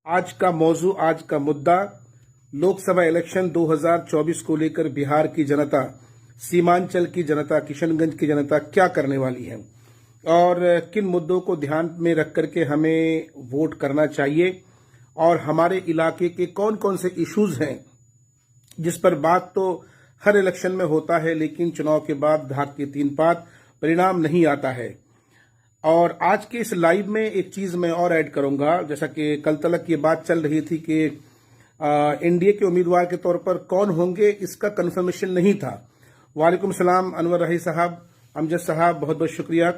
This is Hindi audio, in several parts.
आज का मुद्दा लोकसभा इलेक्शन 2024 को लेकर बिहार की जनता, सीमांचल की जनता, किशनगंज की जनता क्या करने वाली है और किन मुद्दों को ध्यान में रख करके हमें वोट करना चाहिए और हमारे इलाके के कौन कौन से इश्यूज हैं जिस पर बात तो हर इलेक्शन में होता है, लेकिन चुनाव के बाद धाक की तीन पात परिणाम नहीं आता है। और आज के इस लाइव में एक चीज मैं और ऐड करूंगा, जैसा कि कल तक ये बात चल रही थी कि एनडीए के उम्मीदवार के तौर पर कौन होंगे इसका कंफर्मेशन नहीं था। वालेकुम सलाम अनवर रही साहब, अमजद साहब, बहुत बहुत शुक्रिया।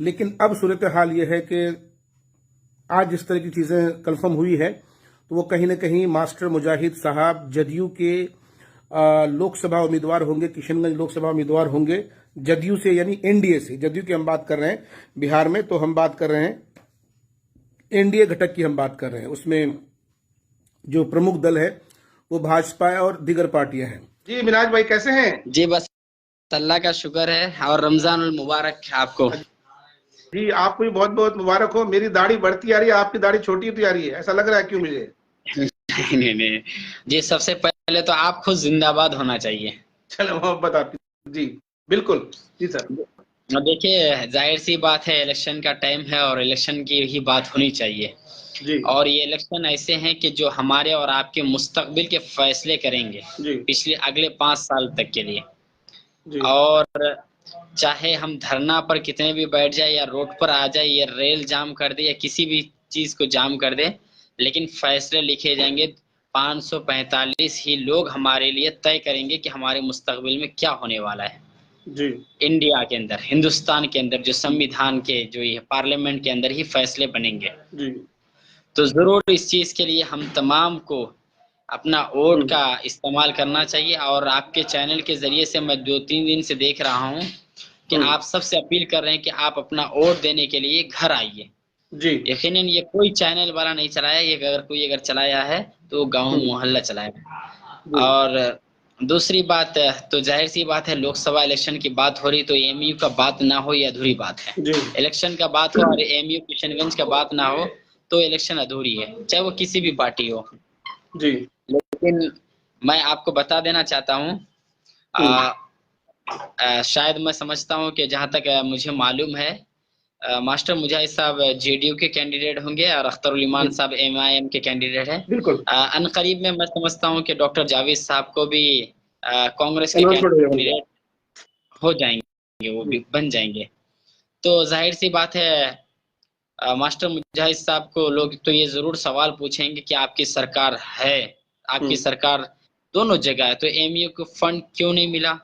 लेकिन अब सूरत हाल ये है कि आज जिस तरह की चीजें कंफर्म हुई है तो वो कहीं ना कहीं मास्टर मुजाहिद साहब जदयू के लोकसभा उम्मीदवार होंगे, किशनगंज लोकसभा उम्मीदवार होंगे जदयू से, यानी एनडीए से। जदयू की हम बात कर रहे हैं बिहार में, तो हम बात कर रहे हैं एनडीए घटक की हम बात कर रहे हैं। उसमें जो प्रमुख दल है वो भाजपा और दीगर पार्टियां हैं। जी मिनाज भाई कैसे हैं? जी बस अल्लाह का शुक्र है और रमजान मुबारक आपको। जी आपको भी बहुत बहुत मुबारक हो। मेरी दाढ़ी बढ़ती आ रही है, आपकी दाढ़ी छोटी होती आ रही है, ऐसा लग रहा है क्यों मुझे? नहीं जी, सबसे पहले तो आप खुद जिंदाबाद होना चाहिए। चलो मोहब्बत आपकी। जी बिल्कुल जी सर। देखिए जाहिर सी बात है, इलेक्शन का टाइम है और इलेक्शन की ही बात होनी चाहिए जी। और ये इलेक्शन ऐसे हैं कि जो हमारे और आपके मुस्तकबिल के फैसले करेंगे जी। पिछले अगले 5 साल तक के लिए। जी। और चाहे हम धरना पर कितने भी बैठ जाए या रोड पर आ जाए या रेल जाम कर दे या किसी भी चीज को जाम कर दे, लेकिन फैसले लिखे जाएंगे। 545 ही लोग हमारे लिए तय करेंगे कि हमारे मुस्तकबिल में क्या होने वाला है। जी। इंडिया के अंदर, हिंदुस्तान के अंदर जो संविधान के जो ये पार्लियामेंट के अंदर ही फैसले बनेंगे। जी। तो जरूर इस चीज के लिए हम तमाम को अपना वोट का इस्तेमाल करना चाहिए। और आपके चैनल के जरिए से मैं 2-3 दिन से देख रहा हूँ कि आप सबसे अपील कर रहे हैं कि आप अपना वोट देने के लिए घर आइए। जी। यकीनन ये कोई चैनल वाला नहीं चलाया, ये अगर चलाया है तो गांव मोहल्ला चलाया। और दूसरी बात, तो जाहिर सी बात है लोकसभा इलेक्शन की बात हो रही तो एमयू का बात ना हो ये अधूरी बात है। इलेक्शन का बात हो और एमयू किशनगंज का बात ना हो तो इलेक्शन अधूरी है, चाहे वो किसी भी पार्टी हो। जी। लेकिन मैं आपको बता देना चाहता हूँ, शायद मैं समझता हूँ कि जहां तक मुझे मालूम है, मास्टर मुजाहिद साहब जेडीयू के कैंडिडेट होंगे और अख्तरुल ईमान साहब एमआईएम के कैंडिडेट हैं। बिल्कुल। अनकरीब में मैं समझता हूँ कि डॉक्टर जावेद साहब को भी कांग्रेस के कैंडिडेट हो जाएंगे, वो भी बन जाएंगे। तो जाहिर सी बात है मास्टर मुजाहिद साहब को लोग तो ये जरूर सवाल पूछेंगे कि आपकी सरकार है, आपकी सरकार दोनों जगह है, तो एमयू को फंड क्यों नहीं मिला।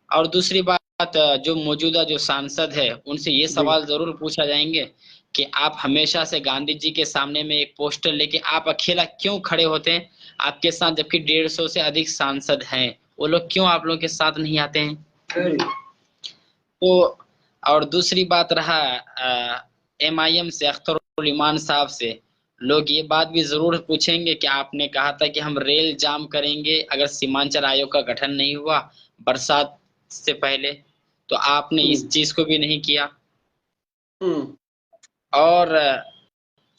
और दूसरी बात, जो मौजूदा जो सांसद है उनसे ये सवाल जरूर पूछा जाएंगे कि आप हमेशा से गांधी जी के सामने में एक पोस्टर लेके आप अकेला क्यों खड़े होते हैं आपके साथ, जबकि 150 से अधिक सांसद हैं, वो लोग क्यों आप लोगों के साथ नहीं आते हैं। तो और दूसरी बात रहा एमआईएम से अख्तरुल ईमान साहब से, लोग ये बात भी जरूर पूछेंगे कि आपने कहा था कि हम रेल जाम करेंगे अगर सीमांचल आयोग का गठन नहीं हुआ बरसात से पहले, तो आपने इस चीज को भी नहीं किया। और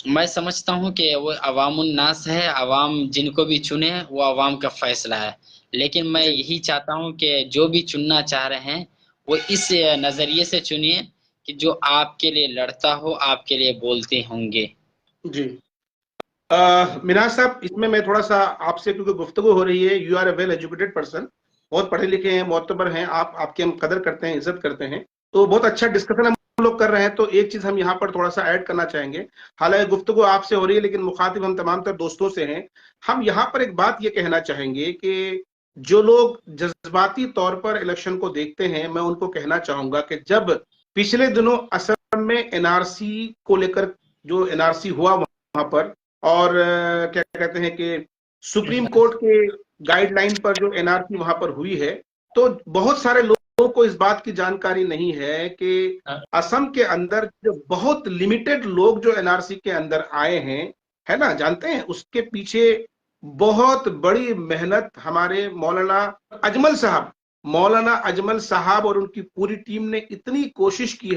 मैं समझता हूं कि वो अवामुन नास है, अवाम जिनको भी चुने वो अवाम का फैसला है। लेकिन मैं यही चाहता हूं कि जो भी चुनना चाह रहे हैं वो इस नजरिए से चुनिए कि जो आपके लिए लड़ता हो, आपके लिए बोलते होंगे। जी। मिनाज साहब, इसमें मैं थोड़ा सा आपसे, क्योंकि गुफ्तगू हो रही है, you are a well educated person, बहुत पढ़े लिखे हैं, मोतबर हैं आप, आपकी हम कदर करते हैं, इज्जत करते हैं, तो बहुत अच्छा डिस्कशन हम लोग कर रहे हैं। तो एक चीज हम यहाँ पर थोड़ा सा ऐड करना चाहेंगे। हालांकि गुफ्तगू आपसे हो रही है लेकिन मुखातिब हम तमाम तर दोस्तों से हैं। हम यहाँ पर एक बात ये कहना चाहेंगे कि जो लोग जज्बाती तौर पर इलेक्शन को देखते हैं, मैं उनको कहना चाहूंगा कि जब पिछले दिनों असम में एनआरसी को लेकर जो एनआरसी हुआ वहां पर, और क्या कहते हैं कि सुप्रीम कोर्ट के गाइडलाइन पर जो एनआरसी वहां पर हुई है, तो बहुत सारे लोगों को इस बात की जानकारी नहीं है कि असम के अंदर जो बहुत लिमिटेड लोग जो एनआरसी के अंदर आए हैं, है ना, जानते हैं उसके पीछे बहुत बड़ी मेहनत हमारे मौलाना अजमल साहब, मौलाना अजमल साहब और उनकी पूरी टीम ने इतनी कोशिश की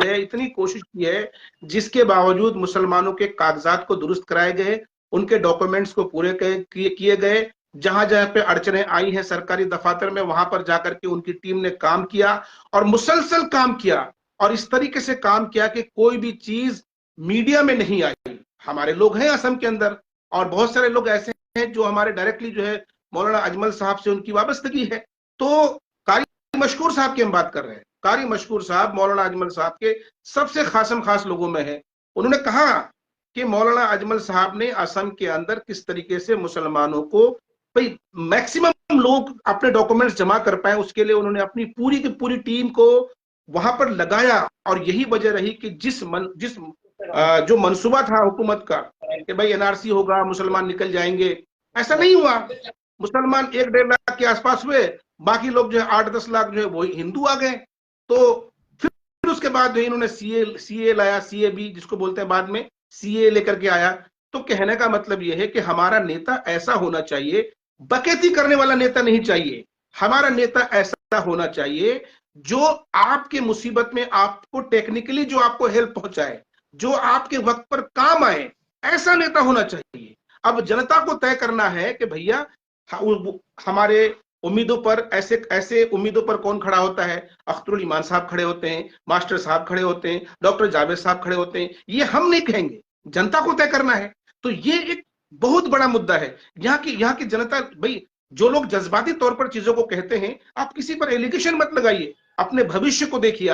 है, जिसके बावजूद मुसलमानों के कागजात को दुरुस्त कराए गए, उनके डॉक्यूमेंट्स को पूरे किए गए। जहां जहां पे अड़चने आई हैं सरकारी दफातर में, वहां पर जाकर के उनकी टीम ने काम किया और मुसलसल काम किया, और इस तरीके से काम किया कि कोई भी चीज मीडिया में नहीं आई। हमारे लोग हैं असम के अंदर, और बहुत सारे लोग ऐसे हैं जो हमारे डायरेक्टली जो है मौलाना अजमल साहब से उनकी वाबस्तगी है। तो कारी मशकूर साहब की हम बात कर रहे हैं। कारी मशकूर साहब मौलाना अजमल साहब के सबसे खासम खास लोगों में है। उन्होंने कहा कि मौलाना अजमल साहब ने असम के अंदर किस तरीके से मुसलमानों को, भाई मैक्सिमम लोग अपने डॉक्यूमेंट्स जमा कर पाए, उसके लिए उन्होंने अपनी पूरी की पूरी टीम को वहां पर लगाया। और यही वजह रही कि जो मंसूबा था हुकूमत का कि भाई एनआरसी होगा, मुसलमान निकल जाएंगे, ऐसा नहीं हुआ। मुसलमान 1-1.5 लाख के आसपास हुए, बाकी लोग जो है 8-10 लाख जो है वो हिंदू आ गए। तो फिर उसके बाद जो इन्होंने सीए लाया, सीए भी जिसको बोलते हैं, बाद में सीए लेकर के आया। तो कहने का मतलब यह है कि हमारा नेता ऐसा होना चाहिए, बकैती करने वाला नेता नहीं चाहिए। हमारा नेता ऐसा होना चाहिए जो आपके मुसीबत में आपको टेक्निकली जो आपको हेल्प पहुंचाए, जो आपके वक्त पर काम आए, ऐसा नेता होना चाहिए। अब जनता को तय करना है कि भैया हमारे उम्मीदों पर, ऐसे ऐसे उम्मीदों पर कौन खड़ा होता है। अख्तरुल ईमान साहब खड़े होते हैं, मास्टर साहब खड़े होते हैं, डॉक्टर जावेद साहब खड़े होते हैं। ये हम नहीं कहेंगे, जनता को तय करना है। तो ये एक बहुत बड़ा मुद्दा है। यहाँ की जनता, भाई जो लोग जज्बाती तौर पर चीजों को कहते हैं, आप किसी पर एलिगेशन मत लगाइए, अपने भविष्य को देखिए।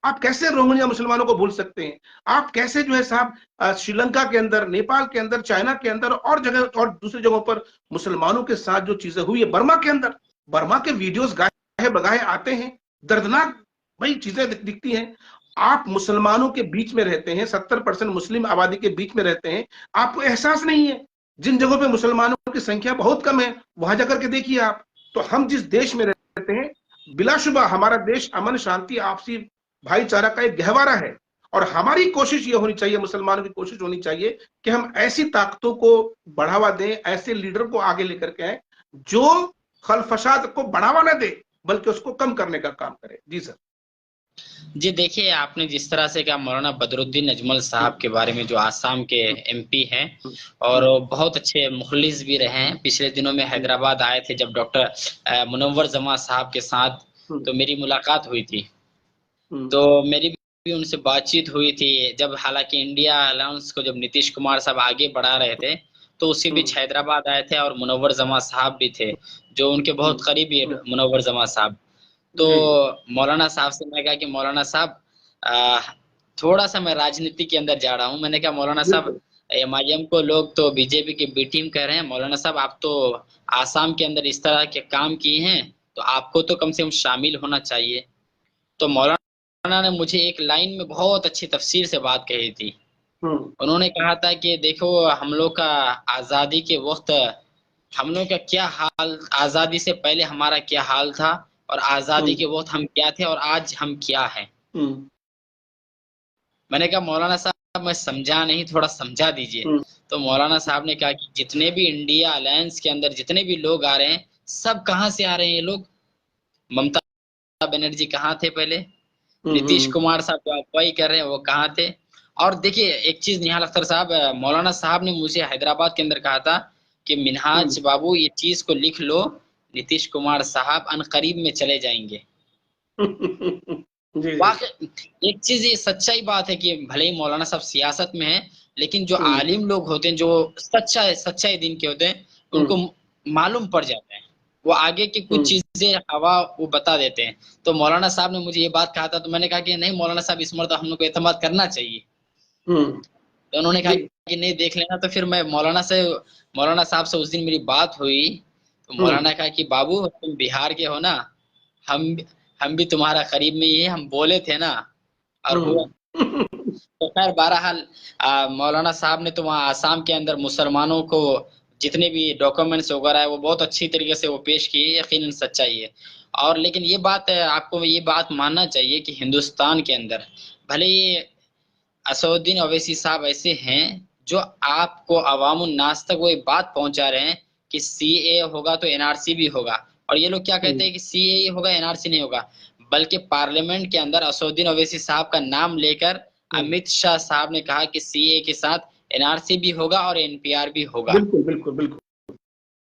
आप कैसे रोहिंग्या मुसलमानों को भूल सकते हैं? आप कैसे जो है साहब श्रीलंका के अंदर, नेपाल के अंदर, चाइना के अंदर और जगह और दूसरी जगहों पर मुसलमानों के साथ जो चीजें हुई है, बर्मा के अंदर, बर्मा के वीडियोस गाहे बगाहे आते हैं, दर्दनाक भाई चीजें दिखती हैं। आप मुसलमानों के बीच में रहते हैं, 70% मुस्लिम आबादी के बीच में रहते हैं, आपको एहसास नहीं है। जिन जगहों पे मुसलमानों की संख्या बहुत कम है, वहां जाकर के देखिए आप। तो हम जिस देश में रहते हैं, बिलाशुबा हमारा देश अमन, शांति, आपसी भाईचारा का एक गहवारा है। और हमारी कोशिश ये होनी चाहिए, मुसलमानों की कोशिश होनी चाहिए कि हम ऐसी ताकतों को बढ़ावा दें, ऐसे लीडर को आगे लेकर के आए जो खलफसाद को बढ़ावा न दे, बल्कि उसको कम करने का काम करे। जी सर। जी देखिए, आपने जिस तरह से कहा मौलाना बदरुद्दीन अजमल साहब के बारे में, जो आसाम के एमपी हैं और बहुत अच्छे मुखलिस भी रहे हैं। पिछले दिनों में हैदराबाद आए थे जब डॉक्टर मुनव्वर जमा साहब के साथ तो मेरी मुलाकात हुई थी। तो मेरी भी उनसे बातचीत हुई थी जब, हालांकि इंडिया अलायंस को जब नीतीश कुमार साहब आगे बढ़ा रहे थे, तो उसी बीच हैदराबाद आए थे और मुनव्वर जमा साहब भी थे, जो उनके बहुत करीबी है मुनव्वर जमा साहब। तो मौलाना साहब से मैं कहा कि मौलाना साहब, थोड़ा सा मैं राजनीति के अंदर जा रहा हूँ। मैंने कहा मौलाना साहब, एमआईएम को लोग तो बीजेपी की बी टीम कह रहे हैं, मौलाना साहब आप तो आसाम के अंदर इस तरह के काम किए हैं, तो आपको तो कम से कम शामिल होना चाहिए। तो मौलाना ने मुझे एक लाइन में बहुत अच्छी तफसीर से बात कही थी। उन्होंने कहा था कि देखो, हम लोग का आजादी के वक्त, हम लोग का क्या हाल, आजादी से पहले हमारा क्या हाल था, और आजादी के वक्त हम क्या थे, और आज हम क्या हैं। मैंने कहा मौलाना साहब मैं समझा नहीं, थोड़ा समझा दीजिए। तो मौलाना साहब ने कहा कि जितने भी इंडिया अलायंस के अंदर जितने भी लोग आ रहे हैं, सब कहाँ से आ रहे हैं ये लोग? ममता बनर्जी कहाँ थे पहले? नीतीश कुमार साहब जो अगुवाई कर रहे हैं वो कहाँ थे? और देखिए एक चीज, निहाल अख्तर साहब, मौलाना साहब ने मुझे हैदराबाद के अंदर कहा था कि मिनहाज बाबू ये चीज को लिख लो, नीतीश कुमार साहब अनकरीब में चले जाएंगे। वाकई एक चीज ये सच्चाई बात है कि भले ही मौलाना साहब सियासत में है, लेकिन जो आलिम लोग होते हैं, जो सच्चाई दिन के होते हैं, उनको मालूम पड़ जाता है, वो आगे की कुछ चीजें हवा वो बता देते हैं। तो मौलाना साहब ने मुझे ये बात कहा था, तो मैंने कहा कि नहीं मौलाना साहब, इस मर्तबा हम लोग को एतमाद करना चाहिए। तो उन्होंने कहा कि नहीं देख लेना। तो फिर मैं मौलाना साहब से उस दिन मेरी बात हुई, तो मौलाना कहा कि बाबू तुम बिहार के हो ना, हम भी तुम्हारा करीब में ही है, हम बोले थे ना और हुआ। तो खैर बहरहाल मौलाना साहब ने तो वहाँ आसाम के अंदर मुसलमानों को जितने भी डॉक्यूमेंट्स वगैरह है वो बहुत अच्छी तरीके से वो पेश किए, यकीनन सच्चाई है। और लेकिन ये बात है, आपको ये बात मानना चाहिए कि हिंदुस्तान के अंदर भले ये असदुद्दीन ओवैसी साहब ऐसे हैं जो आपको अवामुन नास तक वो बात पहुंचा रहे हैं कि सीए होगा तो एनआरसी भी होगा, और ये लोग क्या कहते हैं कि सीएए होगा, एनआरसी नहीं होगा, बल्कि पार्लियामेंट के अंदर असदुद्दीन ओवैसी साहब का नाम लेकर अमित शाह साहब ने कहा कि सीएए के साथ एनआरसी भी होगा और एनपीआर भी होगा। बिल्कुल बिल्कुल बिल्कुल।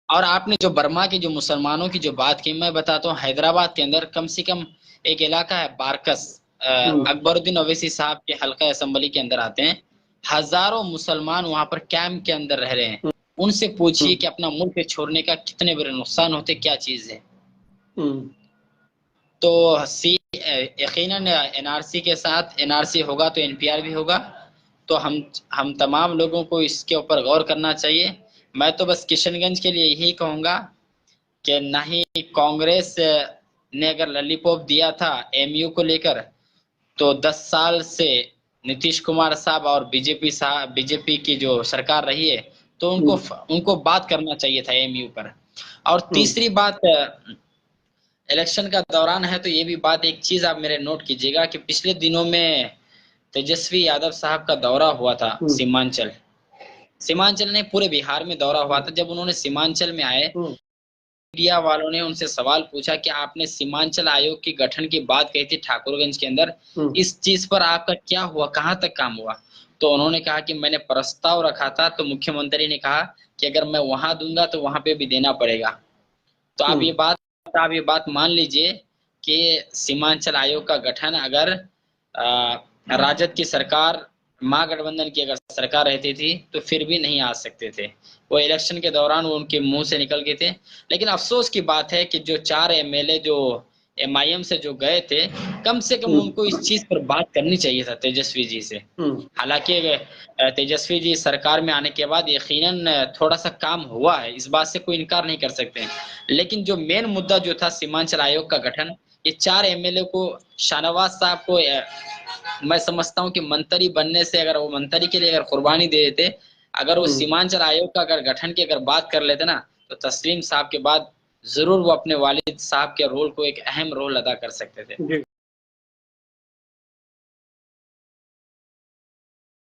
और आपने जो बर्मा के जो मुसलमानों की जो बात की, मैं बताता हूँ, हैदराबाद के अंदर कम से कम एक इलाका है बारकस, अकबरुद्दीन ओवैसी साहब के हल्का असेंबली के अंदर आते हैं। हजारों मुसलमान वहां पर कैंप के अंदर रह रहे हैं। उनसे पूछिए कि अपना मुल्क छोड़ने का कितने बड़े नुकसान होते, क्या चीज है। तो यकीनन एनआरसी के साथ एनआरसी होगा तो एनपीआर भी होगा। तो हम तमाम लोगों को इसके ऊपर गौर करना चाहिए। मैं तो बस किशनगंज के लिए यही कहूंगा कि ना ही कांग्रेस ने अगर लॉलीपॉप दिया था एमयू को लेकर, तो 10 साल से नीतीश कुमार साहब और बीजेपी की जो सरकार रही है, तो उनको बात करना चाहिए था एमयू पर। और तीसरी बात, इलेक्शन का दौरान है तो ये भी बात, एक चीज आप मेरे नोट कीजिएगा कि पिछले दिनों में तेजस्वी यादव साहब का दौरा हुआ था सीमांचल ने पूरे बिहार में दौरा हुआ था। जब उन्होंने सीमांचल में आए, मीडिया वालों ने उनसे सवाल पूछा कि आपने सीमांचल आयोग के गठन की बात कही थी ठाकुरगंज के अंदर, इस चीज पर आपका क्या हुआ, कहां तक काम हुआ। तो उन्होंने कहा कि मैंने प्रस्ताव रखा था, तो मुख्यमंत्री ने कहा कि अगर मैं वहां दूंगा तो वहां पे भी देना पड़ेगा। तो आप ये बात मान लीजिए कि सीमांचल आयोग का गठन अगर राजद की सरकार, महागठबंधन की अगर सरकार रहती थी, तो फिर भी नहीं आ सकते थे। वो इलेक्शन के दौरान वो उनके मुंह से निकल गए थे। लेकिन अफसोस की बात है कि जो 4 एमएलए जो एमआईएम से जो गए थे, कम से कम उनको इस चीज पर बात करनी चाहिए था तेजस्वी जी से। हालांकि तेजस्वी जी सरकार में आने के बाद यकीनन थोड़ा सा काम हुआ है, इस बात से कोई इनकार नहीं कर सकते। लेकिन जो मेन मुद्दा जो था सीमांचल आयोग का गठन, ये 4 एमएलए को, शाहनवाज साहब को मैं समझता हूं कि मंत्री बनने से, अगर वो मंत्री के लिए अगर कुर्बानी दे देते, अगर वो सीमांचल आयोग का अगर गठन की अगर बात कर लेते ना, तो तस्लीम साहब के बाद जरूर वो अपने वालिद साहब के रोल को एक अहम रोल अदा कर सकते थे।